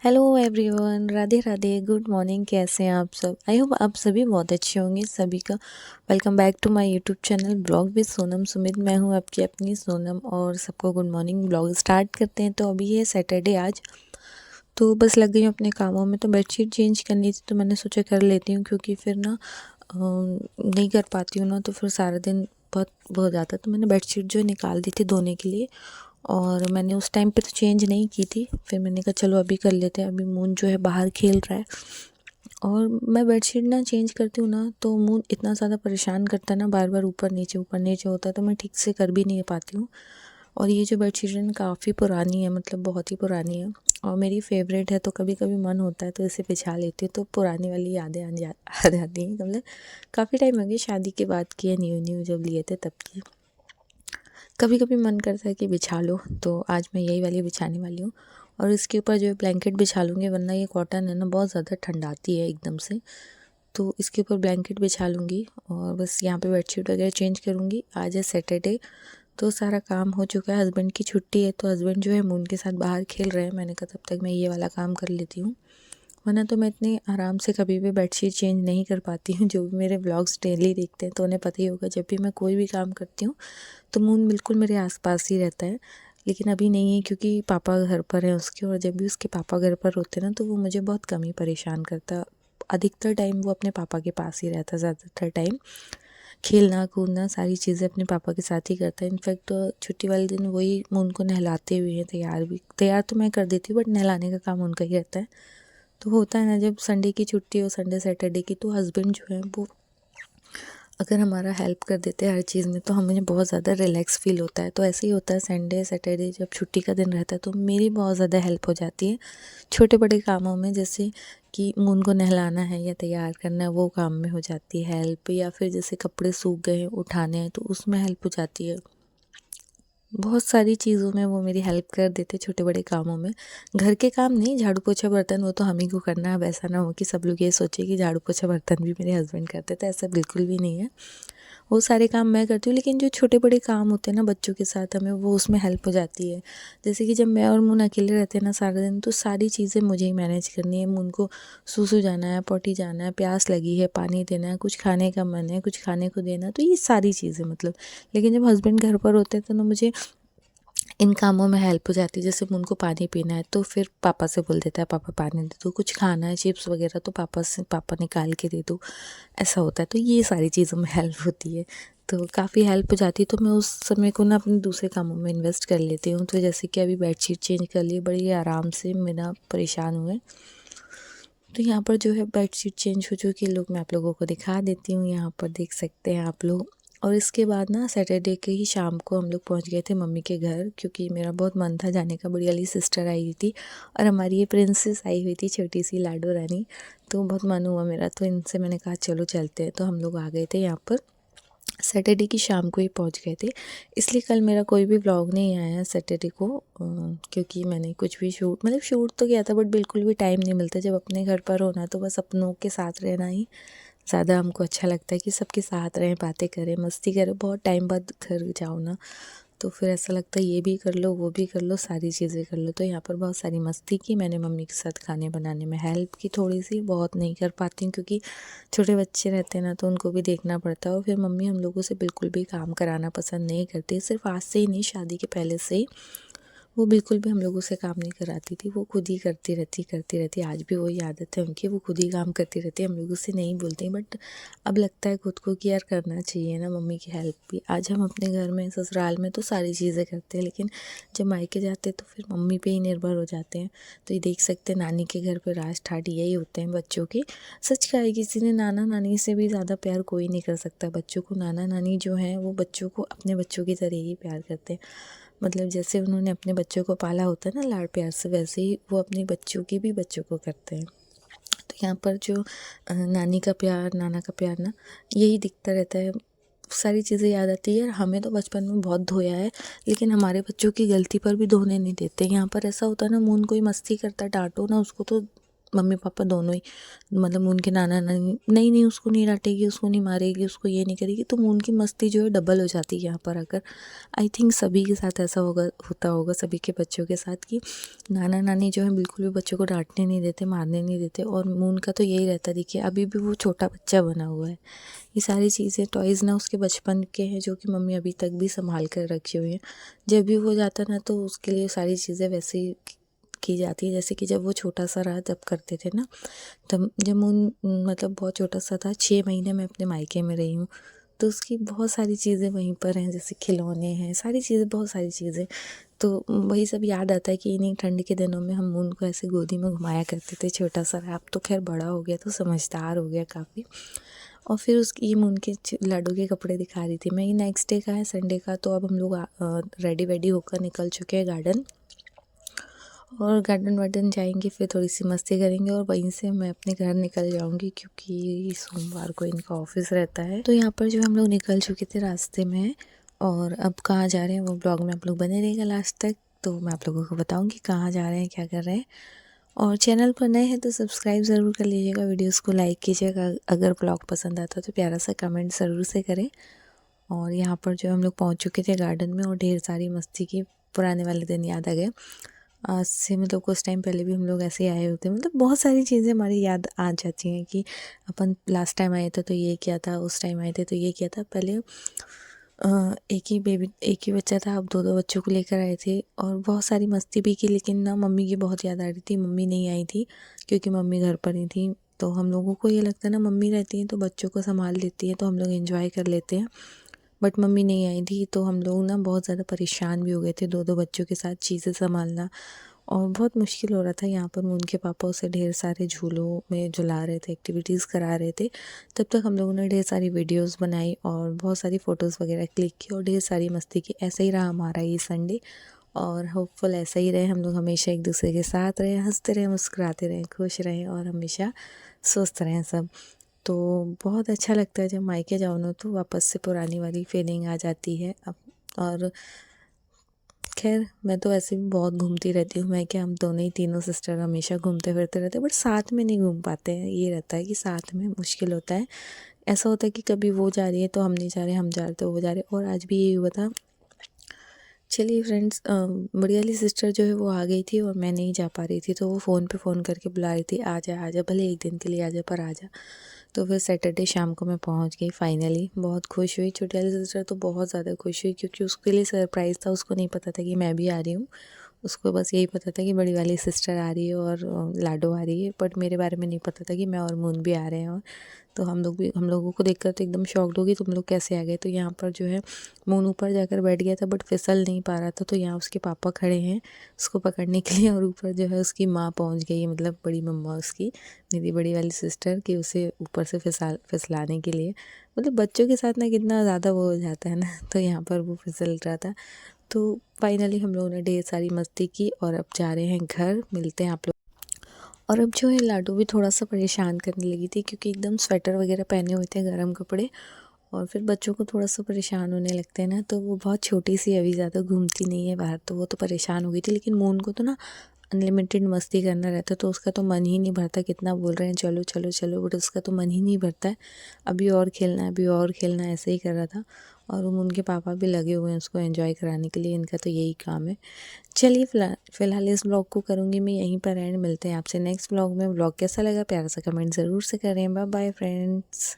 Hello everyone, Radhe Radhe, good morning. कैसे हैं आप सब? आई होप आप सभी बहुत अच्छे होंगे। सभी का welcome back to my YouTube channel blog with Sonam Sumit. मैं हूं आपकी अपनी सोनम और सबको गुड मॉर्निंग। ब्लॉग स्टार्ट करते हैं। तो अभी है सैटरडे आज, तो बस लग गई हूँ अपने कामों में। तो बेडशीट चेंज करनी थी तो मैंने सोचा कर लेती हूँ, क्योंकि फिर ना नहीं कर पाती हूँ ना तो फिर सारा दिन बहुत हो जाता। तो मैंने बेडशीट जो है निकाल दी थी धोने के लिए, और मैंने उस टाइम पे तो चेंज नहीं की थी। फिर मैंने कहा चलो अभी कर लेते हैं। अभी मून जो है बाहर खेल रहा है, और मैं बेडशीट ना चेंज करती हूँ ना तो मून इतना ज़्यादा परेशान करता है ना, बार बार ऊपर नीचे होता है, तो मैं ठीक से कर भी नहीं पाती हूँ। और ये जो बेडशीट है ना काफ़ी पुरानी है, मतलब बहुत ही पुरानी है, और मेरी फेवरेट है। तो कभी कभी मन होता है तो इसे बिछा लेती हूँ, तो पुरानी वाली यादें आ जाती हैं। मतलब काफ़ी टाइम हो गया शादी के बाद की है, न्यू न्यू जब लिए थे तब की। कभी कभी मन करता है कि बिछा लो, तो आज मैं यही वाली बिछाने वाली हूँ। और इसके ऊपर जो है ब्लैंकेट बिछा लूँगी, वरना ये कॉटन है ना बहुत ज़्यादा ठंडाती है एकदम से। तो इसके ऊपर ब्लैंकेट बिछा लूँगी और बस यहाँ पे बेडशीट वगैरह चेंज करूँगी। आज है सैटरडे, तो सारा काम हो चुका है। हस्बैंड की छुट्टी है, तो हस्बैंड जो है मून के साथ बाहर खेल रहे हैं। मैंने कहा तब तक मैं ये वाला काम कर लेती हूँ, वरना तो मैं इतनी आराम से कभी भी बेडशीट चेंज नहीं कर पाती हूँ। जो भी मेरे व्लॉग्स डेली देखते हैं तो उन्हें पता ही होगा, जब भी मैं कोई भी काम करती हूँ तो मून बिल्कुल मेरे आसपास ही रहता है। लेकिन अभी नहीं है, क्योंकि पापा घर पर हैं उसके, और जब भी उसके पापा घर पर होते हैं ना तो वो मुझे बहुत कम ही परेशान करता है। अधिकतर टाइम वो अपने पापा के पास ही रहता है, ज़्यादातर टाइम खेलना कूदना सारी चीज़ें अपने पापा के साथ ही करता है। इनफैक्ट छुट्टी वाले दिन वही मून को नहलाते हुए हैं, तैयार तो मैं कर देती हूँ, बट नहलाने का काम उनका ही रहता है। तो होता है ना, जब संडे की छुट्टी हो, संडे सैटरडे की, तो हस्बैंड जो है वो अगर हमारा हेल्प कर देते हैं हर चीज़ में, तो हमें बहुत ज़्यादा रिलैक्स फील होता है। तो ऐसे ही होता है संडे सैटरडे जब छुट्टी का दिन रहता है, तो मेरी बहुत ज़्यादा हेल्प हो जाती है छोटे बड़े कामों में। जैसे कि मून को नहलाना है या तैयार करना है, वो काम में हो जाती है हेल्प, या फिर जैसे कपड़े सूख गए हैं उठाने हैं तो उसमें हेल्प हो जाती है। बहुत सारी चीज़ों में वो मेरी हेल्प कर देते, छोटे बड़े कामों में। घर के काम नहीं, झाड़ू पोछा बर्तन वो तो हम ही को करना है। अब ऐसा ना हो कि सब लोग ये सोचे कि झाड़ू पोछा बर्तन भी मेरे हस्बैंड करते थे, ऐसा बिल्कुल भी नहीं है। वो सारे काम मैं करती हूँ, लेकिन जो छोटे बड़े काम होते हैं ना बच्चों के साथ, हमें वो उसमें हेल्प हो जाती है। जैसे कि जब मैं और मून अकेले रहते हैं ना सारा दिन, तो सारी चीज़ें मुझे ही मैनेज करनी है। मून को सूसू जाना है, पॉटी जाना है, प्यास लगी है, पानी देना है, कुछ खाने का मन है, कुछ खाने को देना है, तो ये सारी चीज़ें मतलब। लेकिन जब हस्बैंड घर पर होते हैं तो ना मुझे इन कामों में हेल्प हो जाती है। जैसे उनको पानी पीना है तो फिर पापा से बोल देता है पापा पानी दे दो, कुछ खाना है चिप्स वगैरह तो पापा निकाल के दे दो, ऐसा होता है। तो ये सारी चीज़ों में हेल्प होती है, तो काफ़ी हेल्प हो जाती है। तो मैं उस समय को ना अपने दूसरे कामों में इन्वेस्ट कर लेती हूँ। तो जैसे कि अभी बेडशीट चेंज कर ली, बड़ी आराम से, बिना परेशान हुए। तो यहाँ पर जो है बेडशीट चेंज हो चुकी है, लोग मैं आप लोगों को दिखा देती हूँ। यहाँ पर देख सकते हैं आप लोग। और इसके बाद ना सैटरडे के ही शाम को हम लोग पहुँच गए थे मम्मी के घर, क्योंकि मेरा बहुत मन था जाने का। बड़ी वाली सिस्टर आई हुई थी और हमारी ये प्रिंसेस आई हुई थी, छोटी सी लाडो रानी। तो बहुत मन हुआ मेरा, तो इनसे मैंने कहा चलो चलते हैं। तो हम लोग आ गए थे यहाँ पर, सैटरडे की शाम को ही पहुंच गए थे। इसलिए कल मेरा कोई भी व्लॉग नहीं आया सैटरडे को, क्योंकि मैंने कुछ भी शूट तो किया था, बट बिल्कुल भी टाइम नहीं मिलता। जब अपने घर पर होना तो बस अपनों के साथ रहना ही ज़्यादा हमको अच्छा लगता है, कि सबके साथ रहें, बातें करें, मस्ती करें। बहुत टाइम बाद घर जाओ ना तो फिर ऐसा लगता है ये भी कर लो वो भी कर लो, सारी चीज़ें कर लो। तो यहाँ पर बहुत सारी मस्ती की मैंने, मम्मी के साथ खाने बनाने में हेल्प की थोड़ी सी। बहुत नहीं कर पाती हूँ क्योंकि छोटे बच्चे रहते हैं ना, तो उनको भी देखना पड़ता है। और फिर मम्मी हम लोगों से बिल्कुल भी काम कराना पसंद नहीं करती, सिर्फ आज से ही नहीं, शादी के पहले से ही वो बिल्कुल भी हम लोगों से काम नहीं कराती थी। वो खुद ही करती रहती। आज भी वही आदत है उनकी, वो खुद ही काम करती रहती है, हम लोगों से नहीं बोलती। बट अब लगता है खुद को कि यार करना चाहिए ना मम्मी की हेल्प भी। आज हम अपने घर में ससुराल में तो सारी चीज़ें करते हैं, लेकिन जब मायके जाते हैं तो फिर मम्मी पे ही निर्भर हो जाते हैं। तो ये देख सकते हैं नानी के घर पर राज ठाट यही होते हैं बच्चों के। सच कहा है किसी ने, नाना नानी से भी ज़्यादा प्यार कोई नहीं कर सकता बच्चों को। नाना नानी जो हैं वो बच्चों को अपने बच्चों की तरह ही प्यार करते हैं। मतलब जैसे उन्होंने अपने बच्चों को पाला होता है ना लाड़ प्यार से, वैसे ही वो अपने बच्चों की भी बच्चों को करते हैं। तो यहाँ पर जो नानी का प्यार, नाना का प्यार ना, यही दिखता रहता है। सारी चीज़ें याद आती है। हमें तो बचपन में बहुत धोया है, लेकिन हमारे बच्चों की गलती पर भी धोने नहीं देते। यहाँ पर ऐसा होता है ना, मून कोई मस्ती करता, डांटो ना उसको तो मम्मी पापा दोनों ही, मतलब मून के नाना नानी नहीं उसको नहीं डांटेगी, उसको नहीं मारेगी, उसको ये नहीं करेगी, तो मून की मस्ती जो है डबल हो जाती है यहाँ पर आकर। आई थिंक सभी के साथ ऐसा होता होगा सभी के बच्चों के साथ कि नाना नानी जो है बिल्कुल भी बच्चों को डांटने नहीं देते, मारने नहीं देते। और मून का तो यही रहता है, देखिए अभी भी वो छोटा बच्चा बना हुआ है। ये सारी चीज़ें टॉयज़ ना उसके बचपन के हैं, जो कि मम्मी अभी तक भी संभाल कर रखी हुई हैं। जब भी वो जाता ना तो उसके लिए सारी चीज़ें वैसे ही की जाती है जैसे कि जब वो छोटा सा रहा तब करते थे ना। तब जब मून मतलब बहुत छोटा सा था, 6 महीने मैं अपने मायके में रही हूँ, तो उसकी बहुत सारी चीज़ें वहीं पर हैं, जैसे खिलौने हैं, सारी चीज़ें, बहुत सारी चीज़ें। तो वही सब याद आता है कि इन्हीं ठंड के दिनों में हम मून को ऐसे गोदी में घुमाया करते थे, छोटा सा रहा। अब तो खैर बड़ा हो गया, तो समझदार हो गया काफ़ी। और फिर उसकी ये मून के लाडू के कपड़े दिखा रही थी मैं। ये नेक्स्ट डे का है, संडे का। तो अब हम लोग रेडी वेडी होकर निकल चुके हैं गार्डन, और गार्डन वार्डन जाएंगे, फिर थोड़ी सी मस्ती करेंगे और वहीं से मैं अपने घर निकल जाऊंगी, क्योंकि सोमवार को इनका ऑफिस रहता है। तो यहाँ पर जो हम लोग निकल चुके थे रास्ते में, और अब कहाँ जा रहे हैं वो ब्लॉग में आप लोग बने रहेगा लास्ट तक, तो मैं आप लोगों को बताऊँगी कहाँ जा रहे हैं, क्या कर रहे हैं। और चैनल पर नए हैं तो सब्सक्राइब ज़रूर कर लीजिएगा, वीडियोज़ को लाइक कीजिएगा, अगर ब्लॉग पसंद आता है तो प्यारा सा कमेंट ज़रूर से करें। और यहाँ पर जो हम लोग पहुँच चुके थे गार्डन में, और ढेर सारी मस्ती की, पुराने वाले दिन याद आ गए। आज से मतलब कुछ टाइम पहले भी हम लोग ऐसे ही आए होते, मतलब बहुत सारी चीज़ें हमारी याद आ जाती हैं कि अपन लास्ट टाइम आए थे तो ये किया था, उस टाइम आए थे तो ये किया था। पहले एक ही बच्चा था, अब दो दो बच्चों को लेकर आए थे, और बहुत सारी मस्ती भी की। लेकिन ना मम्मी की बहुत याद आ रही थी, मम्मी नहीं आई थी क्योंकि मम्मी घर पर ही थी। तो हम लोगों को ये लगता है ना, मम्मी रहती हैं तो बच्चों को संभाल लेती है, तो हम लोग एंजॉय कर लेते हैं। बट मम्मी नहीं आई थी, तो हम लोग ना बहुत ज़्यादा परेशान भी हो गए थे, दो दो बच्चों के साथ चीज़ें संभालना, और बहुत मुश्किल हो रहा था। यहाँ पर उनके पापा उसे ढेर सारे झूलों में झुला रहे थे, एक्टिविटीज़ करा रहे थे। तब तक हम लोगों ने ढेर सारी वीडियोस बनाई और बहुत सारी फ़ोटोज़ वगैरह क्लिक की और ढेर सारी मस्ती की। ऐसा ही रहा हमारा ये संडे, और होपफुल ऐसा ही रहे, हम लोग हमेशा एक दूसरे के साथ रहें, हंसते रहें, मुस्कुराते रहें, खुश रहें, और हमेशा स्वस्थ रहें सब। तो बहुत अच्छा लगता है जब मायके जाओ ना, तो वापस से पुरानी वाली फीलिंग आ जाती है। अब और खैर मैं तो वैसे भी बहुत घूमती रहती हूँ, मैं क्या, हम दोनों ही तीनों सिस्टर हमेशा घूमते फिरते रहते हैं, बट साथ में नहीं घूम पाते हैं। ये रहता है कि साथ में मुश्किल होता है। ऐसा होता है कि कभी वो जा रही है तो हम नहीं जा रहे, हम जा रहे तो वो जा रहे, और आज भी यही हुआ था। चलिए फ्रेंड्स, बड़ी वाली सिस्टर जो है वो आ गई थी और मैं नहीं जा पा रही थी, तो वो फ़ोन पे फ़ोन करके बुला रही थी, आ जा भले एक दिन के लिए आ जा, पर आ जा। तो फिर सैटरडे शाम को मैं पहुंच गई फाइनली। बहुत खुश हुई, छोटी वाली सिस्टर तो बहुत ज़्यादा खुश हुई, क्योंकि उसके लिए सरप्राइज़ था, उसको नहीं पता था कि मैं भी आ रही हूँ। उसको बस यही पता था कि बड़ी वाली सिस्टर आ रही है और लाडो आ रही है, बट मेरे बारे में नहीं पता था कि मैं और मून भी आ रहे हैं। और तो हम लोगों को देखकर तो एकदम शॉक्ड हो गई, तुम लोग कैसे आ गए। तो यहाँ पर जो है मून ऊपर जाकर बैठ गया था, बट फिसल नहीं पा रहा था, तो यहाँ उसके पापा खड़े हैं उसको पकड़ने के लिए, और ऊपर जो है उसकी माँ पहुँच गई है, मतलब बड़ी मम्मा उसकी, मेरी बड़ी वाली सिस्टर, कि उसे ऊपर से फिसलाने के लिए। मतलब बच्चों के साथ ना कितना ज़्यादा वो हो जाता है ना, तो यहाँ पर वो फिसल रहा था। तो फाइनली हम लोगों ने ढेर सारी मस्ती की, और अब जा रहे हैं घर, मिलते हैं आप लोग। और अब जो है लाडो भी थोड़ा सा परेशान करने लगी थी, क्योंकि एकदम स्वेटर वगैरह पहने हुए थे, गर्म कपड़े, और फिर बच्चों को थोड़ा सा परेशान होने लगते हैं ना, तो वो बहुत छोटी सी अभी, ज़्यादा घूमती नहीं है बाहर, तो वो तो परेशान हो गई थी। लेकिन मून को तो ना अनलिमिटेड मस्ती करना रहता है, तो उसका तो मन ही नहीं भरता, कितना बोल रहे हैं चलो चलो चलो, बट उसका तो मन ही नहीं भरता है। अभी और खेलना है, अभी और खेलना है, ऐसे ही कर रहा था। और उनके पापा भी लगे हुए हैं उसको एंजॉय कराने के लिए, इनका तो यही काम है। चलिए फ़िलहाल इस ब्लॉग को करूँगी मैं यहीं पर एंड, मिलते हैं आपसे नेक्स्ट ब्लॉग में। ब्लॉग कैसा लगा प्यारा सा कमेंट ज़रूर से करें। Bye bye friends.